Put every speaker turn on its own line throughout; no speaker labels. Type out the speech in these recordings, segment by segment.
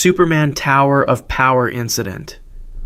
Superman Tower of Power incident.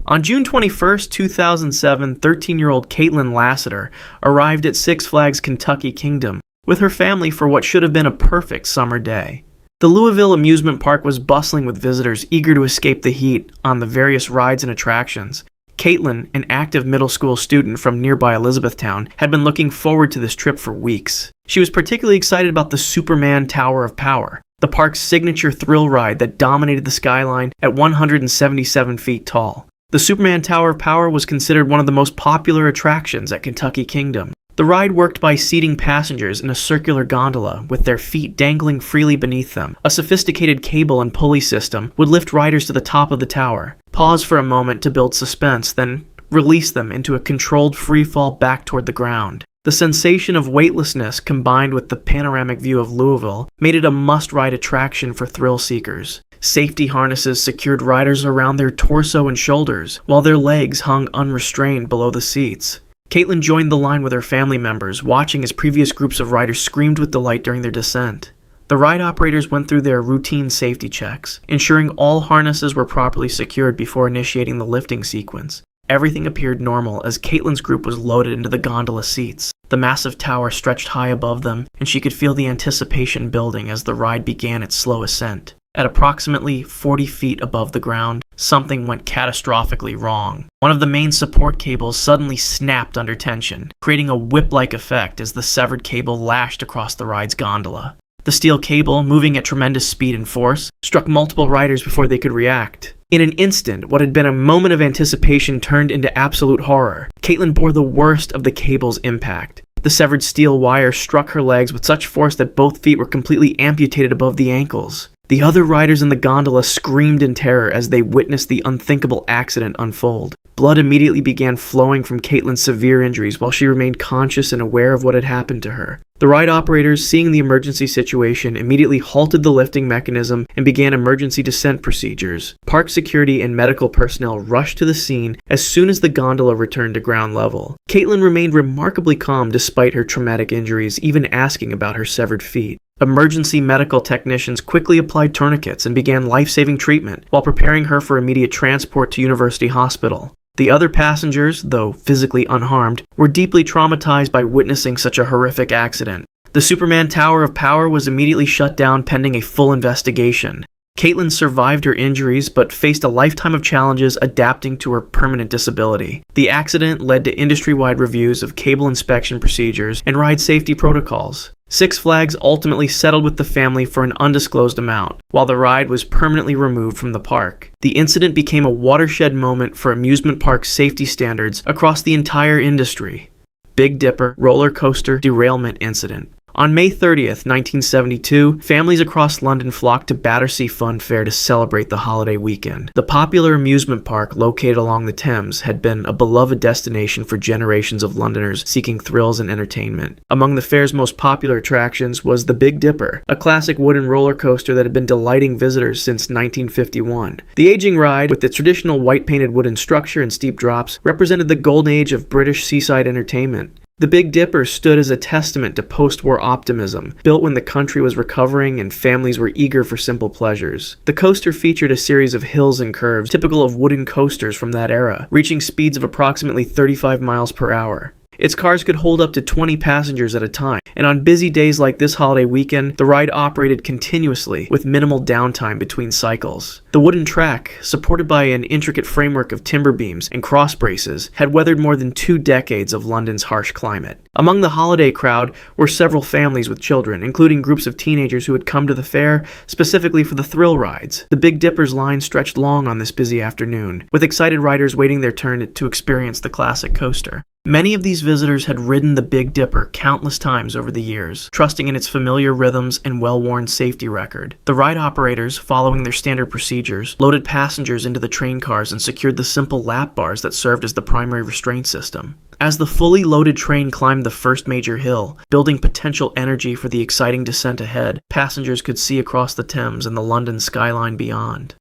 On June 21, 2007, 13-year-old Caitlin Lassiter arrived at Six Flags Kentucky Kingdom with her family for what should have been a perfect summer day. The Louisville amusement park was bustling with visitors eager to escape the heat on the various rides and attractions. Caitlin, an active middle school student from nearby Elizabethtown, had been looking forward to this trip for weeks. She was particularly excited about the Superman Tower of Power, the park's signature thrill ride that dominated the skyline at 177 feet tall. The Superman Tower of Power was considered one of the most popular attractions at Kentucky Kingdom. The ride worked by seating passengers in a circular gondola with their feet dangling freely beneath them. A sophisticated cable and pulley system would lift riders to the top of the tower, pause for a moment to build suspense, then release them into a controlled free fall back toward the ground. The sensation of weightlessness combined with the panoramic view of Louisville made it a must-ride attraction for thrill seekers. Safety harnesses secured riders around their torso and shoulders, while their legs hung unrestrained below the seats. Caitlin joined the line with her family members, watching as previous groups of riders screamed with delight during their descent. The ride operators went through their routine safety checks, ensuring all harnesses were properly secured before initiating the lifting sequence. Everything appeared normal as Caitlin's group was loaded into the gondola seats. The massive tower stretched high above them, and she could feel the anticipation building as the ride began its slow ascent. At approximately 40 feet above the ground, something went catastrophically wrong. One of the main support cables suddenly snapped under tension, creating a whip-like effect as the severed cable lashed across the ride's gondola. The steel cable, moving at tremendous speed and force, struck multiple riders before they could react. In an instant, what had been a moment of anticipation turned into absolute horror. Caitlin bore the worst of the cable's impact. The severed steel wire struck her legs with such force that both feet were completely amputated above the ankles. The other riders in the gondola screamed in terror as they witnessed the unthinkable accident unfold. Blood immediately began flowing from Caitlin's severe injuries while she remained conscious and aware of what had happened to her. The ride operators, seeing the emergency situation, immediately halted the lifting mechanism and began emergency descent procedures. Park security and medical personnel rushed to the scene as soon as the gondola returned to ground level. Caitlin remained remarkably calm despite her traumatic injuries, even asking about her severed feet. Emergency medical technicians quickly applied tourniquets and began life-saving treatment while preparing her for immediate transport to University Hospital. The other passengers, though physically unharmed, were deeply traumatized by witnessing such a horrific accident. The Superman Tower of Power was immediately shut down pending a full investigation. Caitlin survived her injuries but faced a lifetime of challenges adapting to her permanent disability. The accident led to industry-wide reviews of cable inspection procedures and ride safety protocols. Six Flags ultimately settled with the family for an undisclosed amount, while the ride was permanently removed from the park. The incident became a watershed moment for amusement park safety standards across the entire industry. Big Dipper roller coaster derailment incident. On May 30th, 1972, families across London flocked to Battersea Fun Fair to celebrate the holiday weekend. The popular amusement park located along the Thames had been a beloved destination for generations of Londoners seeking thrills and entertainment. Among the fair's most popular attractions was the Big Dipper, a classic wooden roller coaster that had been delighting visitors since 1951. The aging ride, with its traditional white-painted wooden structure and steep drops, represented the golden age of British seaside entertainment. The Big Dipper stood as a testament to post-war optimism, built when the country was recovering and families were eager for simple pleasures. The coaster featured a series of hills and curves typical of wooden coasters from that era, reaching speeds of approximately 35 miles per hour. Its cars could hold up to 20 passengers at a time, and on busy days like this holiday weekend, the ride operated continuously with minimal downtime between cycles. The wooden track, supported by an intricate framework of timber beams and cross braces, had weathered more than 2 decades of London's harsh climate. Among the holiday crowd were several families with children, including groups of teenagers who had come to the fair specifically for the thrill rides. The Big Dipper's line stretched long on this busy afternoon, with excited riders waiting their turn to experience the classic coaster. Many of these visitors had ridden the Big Dipper countless times over the years, trusting in its familiar rhythms and well-worn safety record. The ride operators, following their standard procedures, loaded passengers into the train cars and secured the simple lap bars that served as the primary restraint system. As the fully loaded train climbed the first major hill, building potential energy for the exciting descent ahead, passengers could see across the Thames and the London skyline beyond.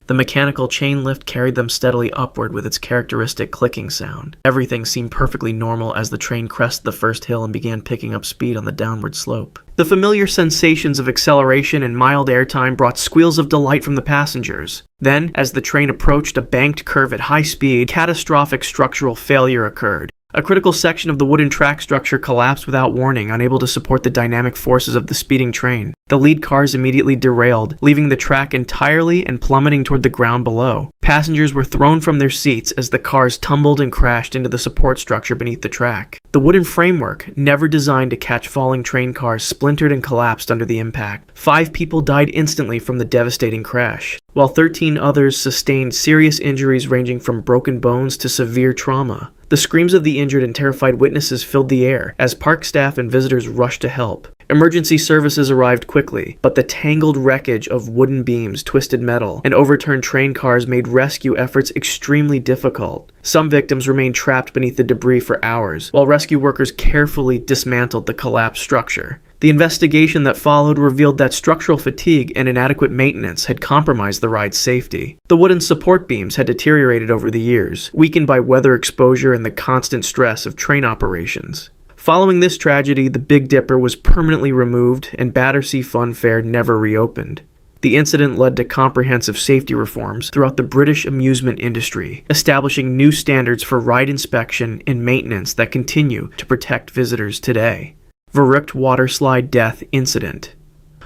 The mechanical chain lift carried them steadily upward with its characteristic clicking sound. Everything seemed perfectly normal as the train crested the first hill and began picking up speed on the downward slope. The familiar sensations of acceleration and mild airtime brought squeals of delight from the passengers. Then, as the train approached a banked curve at high speed, catastrophic structural failure occurred. A critical section of the wooden track structure collapsed without warning, unable to support the dynamic forces of the speeding train. The lead cars immediately derailed, leaving the track entirely and plummeting toward the ground below. Passengers were thrown from their seats as the cars tumbled and crashed into the support structure beneath the track. The wooden framework, never designed to catch falling train cars, splintered and collapsed under the impact. 5 people died instantly from the devastating crash, while 13 others sustained serious injuries ranging from broken bones to severe trauma. The screams of the injured and terrified witnesses filled the air as park staff and visitors rushed to help. Emergency services arrived quickly, but the tangled wreckage of wooden beams, twisted metal, and overturned train cars made rescue efforts extremely difficult. Some victims remained trapped beneath the debris for hours, while rescue workers carefully dismantled the collapsed structure. The investigation that followed revealed that structural fatigue and inadequate maintenance had compromised the ride's safety. The wooden support beams had deteriorated over the years, weakened by weather exposure and the constant stress of train operations. Following this tragedy, the Big Dipper was permanently removed and Battersea Fun Fair never reopened. The incident led to comprehensive safety reforms throughout the British amusement industry, establishing new standards for ride inspection and maintenance that continue to protect visitors today. Verr&uuml waterslide death incident.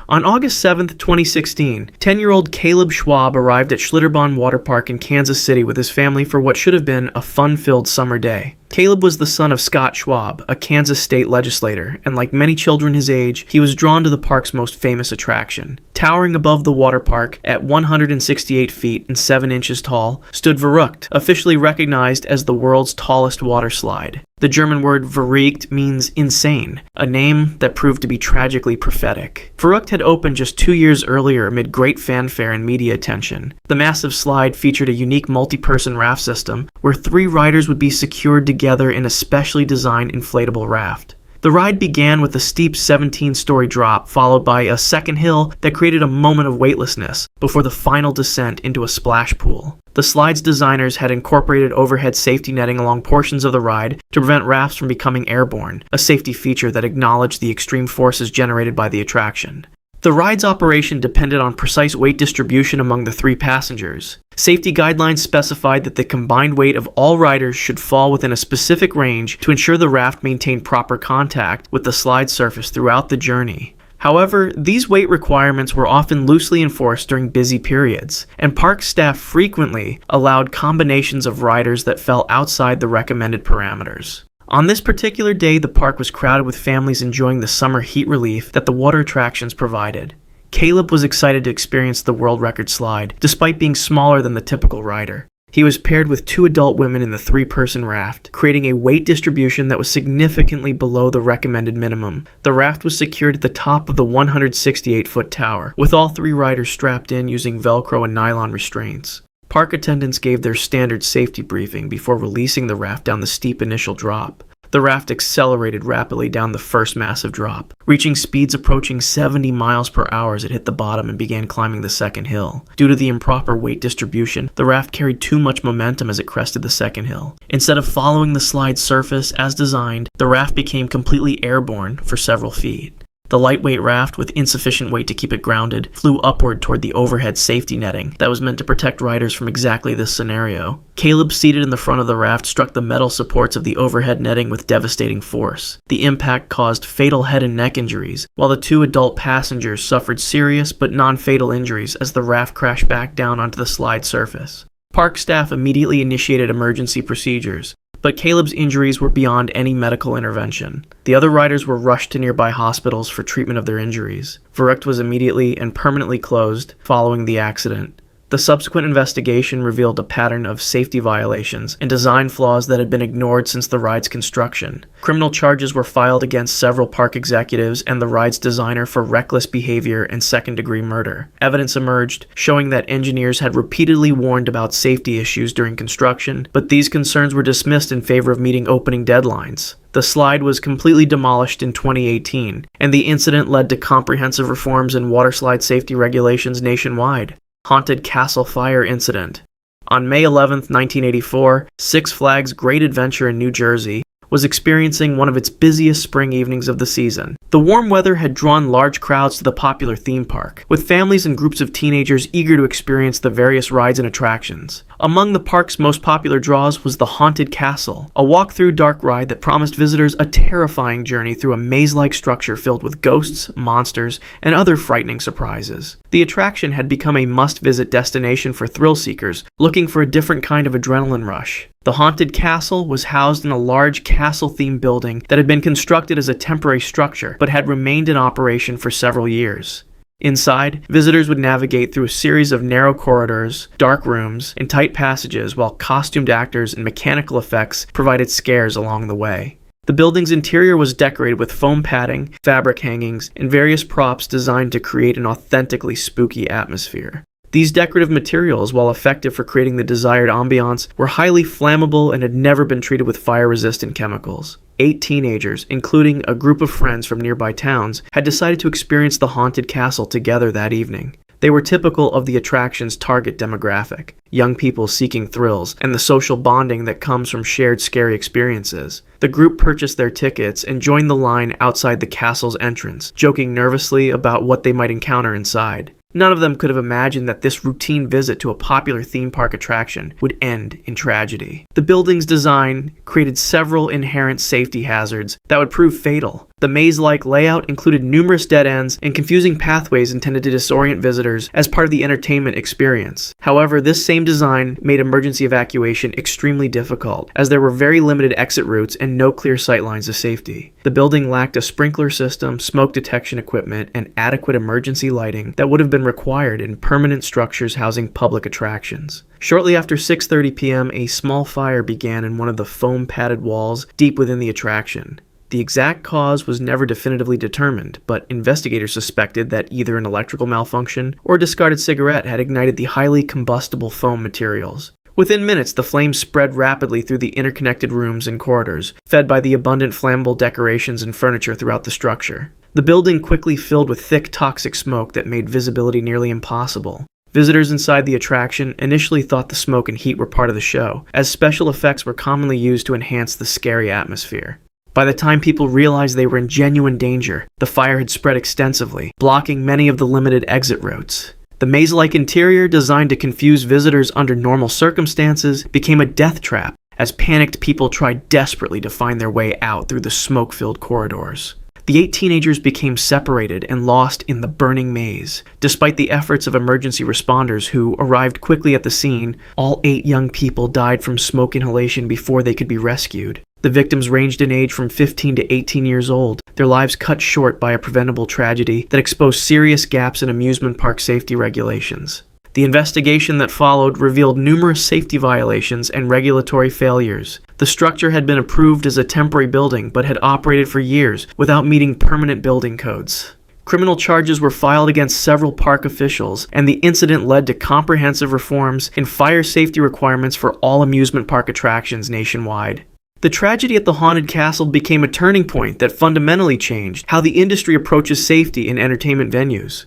On August 7, 2016, 10-year-old Caleb Schwab arrived at Schlitterbahn Water Park in Kansas City with his family for what should have been a fun-filled summer day. Caleb was the son of Scott Schwab, a Kansas state legislator, and like many children his age, he was drawn to the park's most famous attraction. Towering above the water park, at 168 feet and 7 inches tall, stood Verr&uuml, officially recognized as the world's tallest water slide. The German word verrückt means insane, a name that proved to be tragically prophetic. Verrückt had opened just 2 years earlier amid great fanfare and media attention. The massive slide featured a unique multi-person raft system where 3 riders would be secured together in a specially designed inflatable raft. The ride began with a steep 17-story drop, followed by a second hill that created a moment of weightlessness before the final descent into a splash pool. The slide's designers had incorporated overhead safety netting along portions of the ride to prevent rafts from becoming airborne, a safety feature that acknowledged the extreme forces generated by the attraction. The ride's operation depended on precise weight distribution among the 3 passengers. Safety guidelines specified that the combined weight of all riders should fall within a specific range to ensure the raft maintained proper contact with the slide surface throughout the journey. However, these weight requirements were often loosely enforced during busy periods, and park staff frequently allowed combinations of riders that fell outside the recommended parameters. On this particular day, the park was crowded with families enjoying the summer heat relief that the water attractions provided. Caleb was excited to experience the world record slide, despite being smaller than the typical rider. He was paired with 2 adult women in the 3-person raft, creating a weight distribution that was significantly below the recommended minimum. The raft was secured at the top of the 168-foot tower, with all 3 riders strapped in using Velcro and nylon restraints. Park attendants gave their standard safety briefing before releasing the raft down the steep initial drop. The raft accelerated rapidly down the first massive drop, reaching speeds approaching 70 miles per hour as it hit the bottom and began climbing the second hill. Due to the improper weight distribution, the raft carried too much momentum as it crested the second hill. Instead of following the slide's surface as designed, the raft became completely airborne for several feet. The lightweight raft, with insufficient weight to keep it grounded, flew upward toward the overhead safety netting that was meant to protect riders from exactly this scenario. Caleb, seated in the front of the raft, struck the metal supports of the overhead netting with devastating force. The impact caused fatal head and neck injuries, while the 2 adult passengers suffered serious but non-fatal injuries as the raft crashed back down onto the slide surface. Park staff immediately initiated emergency procedures, but Caleb's injuries were beyond any medical intervention. The other riders were rushed to nearby hospitals for treatment of their injuries. Verrückt was immediately and permanently closed following the accident. The subsequent investigation revealed a pattern of safety violations and design flaws that had been ignored since the ride's construction. Criminal charges were filed against several park executives and the ride's designer for reckless behavior and second-degree murder. Evidence emerged showing that engineers had repeatedly warned about safety issues during construction, but these concerns were dismissed in favor of meeting opening deadlines. The slide was completely demolished in 2018, and the incident led to comprehensive reforms in waterslide safety regulations nationwide. Haunted Castle Fire Incident. On May 11, 1984, Six Flags Great Adventure in New Jersey was experiencing one of its busiest spring evenings of the season. The warm weather had drawn large crowds to the popular theme park, with families and groups of teenagers eager to experience the various rides and attractions. Among the park's most popular draws was the Haunted Castle, a walk-through dark ride that promised visitors a terrifying journey through a maze-like structure filled with ghosts, monsters, and other frightening surprises. The attraction had become a must-visit destination for thrill-seekers looking for a different kind of adrenaline rush. The Haunted Castle was housed in a large castle-themed building that had been constructed as a temporary structure but had remained in operation for several years. Inside, visitors would navigate through a series of narrow corridors, dark rooms, and tight passages while costumed actors and mechanical effects provided scares along the way. The building's interior was decorated with foam padding, fabric hangings, and various props designed to create an authentically spooky atmosphere. These decorative materials, while effective for creating the desired ambiance, were highly flammable and had never been treated with fire-resistant chemicals. 8 teenagers, including a group of friends from nearby towns, had decided to experience the haunted castle together that evening. They were typical of the attraction's target demographic, young people seeking thrills and the social bonding that comes from shared scary experiences. The group purchased their tickets and joined the line outside the castle's entrance, joking nervously about what they might encounter inside. None of them could have imagined that this routine visit to a popular theme park attraction would end in tragedy. The building's design created several inherent safety hazards that would prove fatal. The maze-like layout included numerous dead ends and confusing pathways intended to disorient visitors as part of the entertainment experience. However, this same design made emergency evacuation extremely difficult, as there were very limited exit routes and no clear sight lines of safety. The building lacked a sprinkler system, smoke detection equipment, and adequate emergency lighting that would have been required in permanent structures housing public attractions. Shortly after 6:30 p.m., a small fire began in one of the foam-padded walls deep within the attraction. The exact cause was never definitively determined, but investigators suspected that either an electrical malfunction or a discarded cigarette had ignited the highly combustible foam materials. Within minutes, the flames spread rapidly through the interconnected rooms and corridors, fed by the abundant flammable decorations and furniture throughout the structure. The building quickly filled with thick, toxic smoke that made visibility nearly impossible. Visitors inside the attraction initially thought the smoke and heat were part of the show, as special effects were commonly used to enhance the scary atmosphere. By the time people realized they were in genuine danger, the fire had spread extensively, blocking many of the limited exit routes. The maze-like interior, designed to confuse visitors under normal circumstances, became a death trap as panicked people tried desperately to find their way out through the smoke-filled corridors. The 8 teenagers became separated and lost in the burning maze. Despite the efforts of emergency responders who arrived quickly at the scene, all 8 young people died from smoke inhalation before they could be rescued. The victims ranged in age from 15 to 18 years old, their lives cut short by a preventable tragedy that exposed serious gaps in amusement park safety regulations. The investigation that followed revealed numerous safety violations and regulatory failures. The structure had been approved as a temporary building but had operated for years without meeting permanent building codes. Criminal charges were filed against several park officials, and the incident led to comprehensive reforms in fire safety requirements for all amusement park attractions nationwide. The tragedy at the Haunted Castle became a turning point that fundamentally changed how the industry approaches safety in entertainment venues.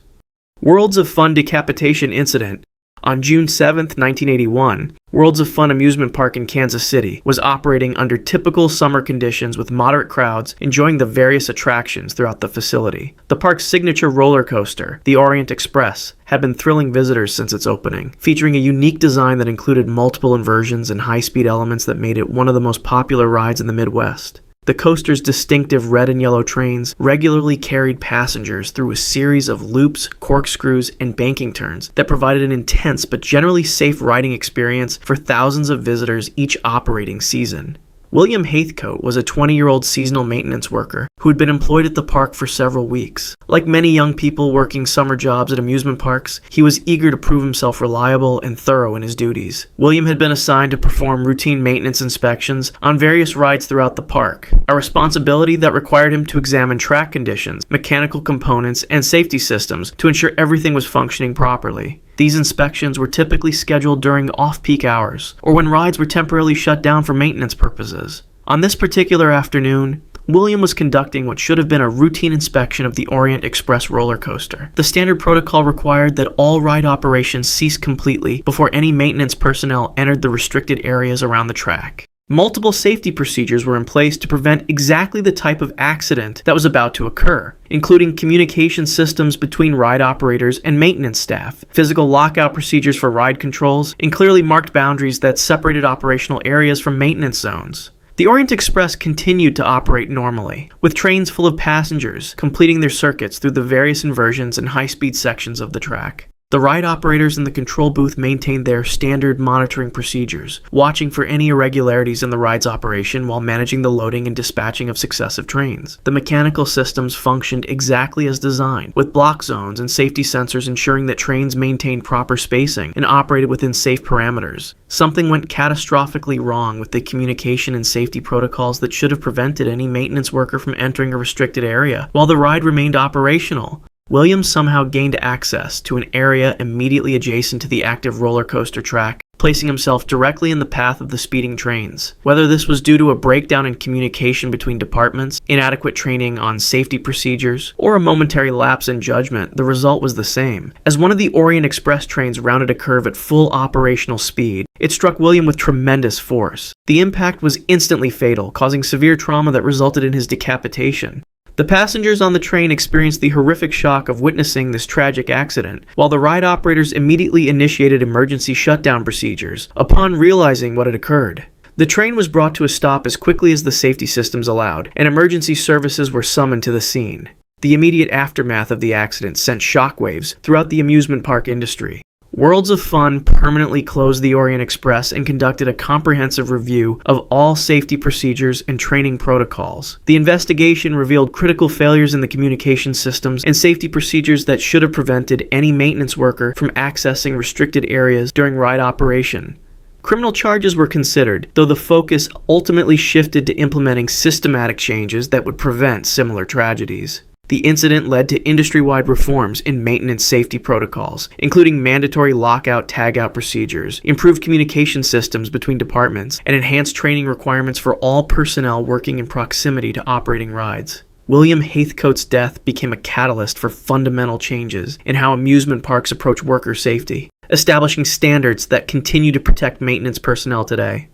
Worlds of Fun Decapitation Incident. On June 7, 1981, Worlds of Fun Amusement Park in Kansas City was operating under typical summer conditions with moderate crowds enjoying the various attractions throughout the facility. The park's signature roller coaster, the Orient Express, had been thrilling visitors since its opening, featuring a unique design that included multiple inversions and high-speed elements that made it one of the most popular rides in the Midwest. The coaster's distinctive red and yellow trains regularly carried passengers through a series of loops, corkscrews, and banking turns that provided an intense but generally safe riding experience for thousands of visitors each operating season. William Haithcote was a 20-year-old seasonal maintenance worker who had been employed at the park for several weeks. Like many young people working summer jobs at amusement parks, he was eager to prove himself reliable and thorough in his duties. William had been assigned to perform routine maintenance inspections on various rides throughout the park, a responsibility that required him to examine track conditions, mechanical components, and safety systems to ensure everything was functioning properly. These inspections were typically scheduled during off-peak hours, or when rides were temporarily shut down for maintenance purposes. On this particular afternoon, William was conducting what should have been a routine inspection of the Orient Express roller coaster. The standard protocol required that all ride operations cease completely before any maintenance personnel entered the restricted areas around the track. Multiple safety procedures were in place to prevent exactly the type of accident that was about to occur, including communication systems between ride operators and maintenance staff, physical lockout procedures for ride controls, and clearly marked boundaries that separated operational areas from maintenance zones. The Orient Express continued to operate normally, with trains full of passengers completing their circuits through the various inversions and high-speed sections of the track. The ride operators in the control booth maintained their standard monitoring procedures, watching for any irregularities in the ride's operation while managing the loading and dispatching of successive trains. The mechanical systems functioned exactly as designed, with block zones and safety sensors ensuring that trains maintained proper spacing and operated within safe parameters. Something went catastrophically wrong with the communication and safety protocols that should have prevented any maintenance worker from entering a restricted area while the ride remained operational. Williams somehow gained access to an area immediately adjacent to the active roller coaster track, placing himself directly in the path of the speeding trains. Whether this was due to a breakdown in communication between departments, inadequate training on safety procedures, or a momentary lapse in judgment, the result was the same. As one of the Orient Express trains rounded a curve at full operational speed, it struck William with tremendous force. The impact was instantly fatal, causing severe trauma that resulted in his decapitation. The passengers on the train experienced the horrific shock of witnessing this tragic accident, while the ride operators immediately initiated emergency shutdown procedures upon realizing what had occurred. The train was brought to a stop as quickly as the safety systems allowed, and emergency services were summoned to the scene. The immediate aftermath of the accident sent shockwaves throughout the amusement park industry. Worlds of Fun permanently closed the Orient Express and conducted a comprehensive review of all safety procedures and training protocols. The investigation revealed critical failures in the communication systems and safety procedures that should have prevented any maintenance worker from accessing restricted areas during ride operation. Criminal charges were considered, though the focus ultimately shifted to implementing systematic changes that would prevent similar tragedies. The incident led to industry-wide reforms in maintenance safety protocols, including mandatory lockout-tagout procedures, improved communication systems between departments, and enhanced training requirements for all personnel working in proximity to operating rides. William Heathcote's death became a catalyst for fundamental changes in how amusement parks approach worker safety, establishing standards that continue to protect maintenance personnel today.